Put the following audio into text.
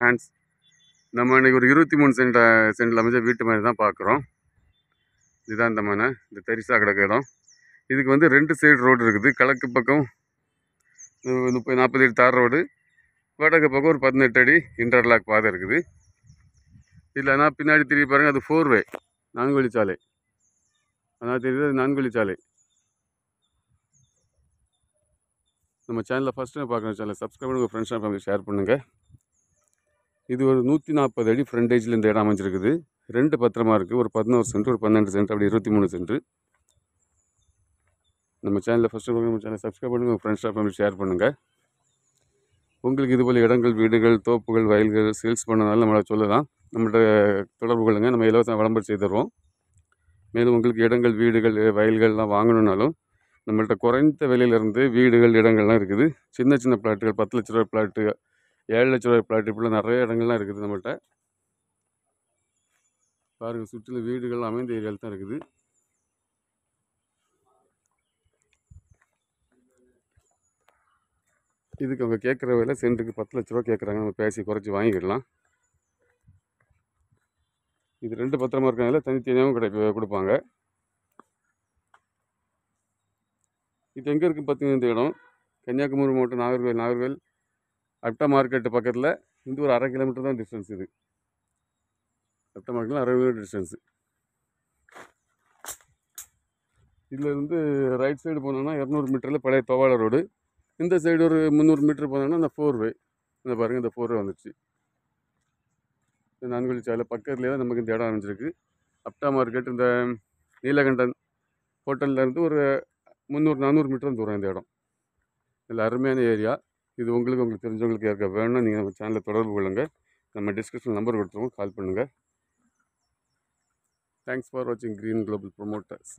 Hands நம்ம இன்றைக்கி ஒரு 23 சென்டில் அமைஞ்ச வீட்டு மாதிரி தான் பார்க்குறோம். இதுதான் இந்த மனை, இந்த தரிசாக கிடக்க இடம். இதுக்கு வந்து 2 சைடு ரோடு இருக்குது. கிழக்கு பக்கம் 30-40 அடி தார் ரோடு, வடக்கு பக்கம் ஒரு 18 அடி இன்டர்லாக் பாதை இருக்குது. இல்லைனா பின்னாடி திரும்பி பாருங்கள், அது 4 வே 4 வழிச்சாலை. அதான் தெரியுது, அது 4 வழிச்சாலை. நம்ம சேனலில் ஃபஸ்ட்டு பார்க்குற சேனலை சப்ஸ்கிரைப் பண்ணி உங்கள் ஃப்ரெண்ட்ஸ் அண்ட் ஃபேமிலி ஷேர் பண்ணுங்கள். இது ஒரு 140 அடி ஃப்ரண்டேஜில் இந்த இடம் அமைஞ்சிருக்குது. 2 பத்திரமா இருக்குது. ஒரு 11 சென்ட், ஒரு 12 சென்ட், அப்படி 23 சென்ட். நம்ம சேனலில் ஃபஸ்ட்டு நம்ம சேனலை சப்ஸ்கிரைப் பண்ணி உங்கள் ஃப்ரெண்ட்ஸ் அண்ட் ஃபேமிலி ஷேர் பண்ணுங்கள். உங்களுக்கு இதுபோல் இடங்கள், வீடுகள், தோப்புகள், வயல்கள் சேல்ஸ் பண்ணனாலும் நம்மளை சொல்லலாம். நம்மள்ட்ட தொடர்பு கொள்ளுங்கள். நம்ம இலவச விளம்பரம் செய்து தருவோம். மேலும் உங்களுக்கு இடங்கள், வீடுகள், வயல்கள்லாம் வாங்கணுன்னாலும் நம்மள்ட்ட குறைந்த விலையிலேருந்து வீடுகள், இடங்கள்லாம் இருக்குது. சின்ன சின்ன பிளாட்டுகள், 10 லட்ச ரூபாய் பிளாட்டு, 7 லட்ச ரூபாய் பிளாட், இப்படிலாம் நிறைய இடங்கள்லாம் இருக்குது நம்மள்ட்ட. பாருங்கள், சுற்றிலும் வீடுகள் அமைந்த ஏரியாவில் தான் இருக்குது. இதுக்கு அவங்க கேட்குற விலை சென்ட்டுக்கு 10 லட்ச ரூபா கேட்குறாங்க. நம்ம பேசி குறைச்சி வாங்கிக்கிடலாம். இது 2 பத்திரமா இருக்கிறனால தனித்தனியாகவும் கொடுப்பாங்க. இது எங்கே இருக்குது பார்த்தீங்கன்னா, இந்த இடம் கன்னியாகுமரி மாவட்டம் நாகர்கோவில் அப்டா மார்க்கெட்டு பக்கத்தில். இந்த ஒரு 1/2 கிலோமீட்டர் தான் டிஸ்டன்ஸ். இது அப்டா மார்க்கெட்டில் 1/2 கிலோமீட்டர் டிஸ்டன்ஸு. இதில் இருந்து ரைட் சைடு போனோம்னா 200 மீட்டரில் பழைய தோவாள ரோடு. இந்த சைடு ஒரு 300 மீட்டர் போனோம்னா இந்த 4 வே. இந்த பாருங்கள், இந்த 4 வே வந்துடுச்சு. இந்த 4 வழிச்சாலை பக்கத்துலேயே தான் நமக்கு இந்த இடம் அமைஞ்சிருக்கு. அப்டா மார்க்கெட், இந்த நீலகண்டன் ஹோட்டல்லேருந்து ஒரு 300-400 மீட்டர் தூரம் இந்த இடம். இதில் அருமையான ஏரியா. இது உங்களுக்கு தெரிஞ்சவங்களுக்கு யாருக்கா வேணும்னா நீங்கள் நம்ம சேனலில் தொடர்பு கொள்ளுங்கள். நம்ம டிஸ்கிரிப்ஷன் நம்பர் கொடுத்துருவோம், கால் பண்ணுங்கள். தேங்க்ஸ் ஃபார் வாட்சிங் கிரீன் குளோபல் ப்ரொமோட்டர்ஸ்.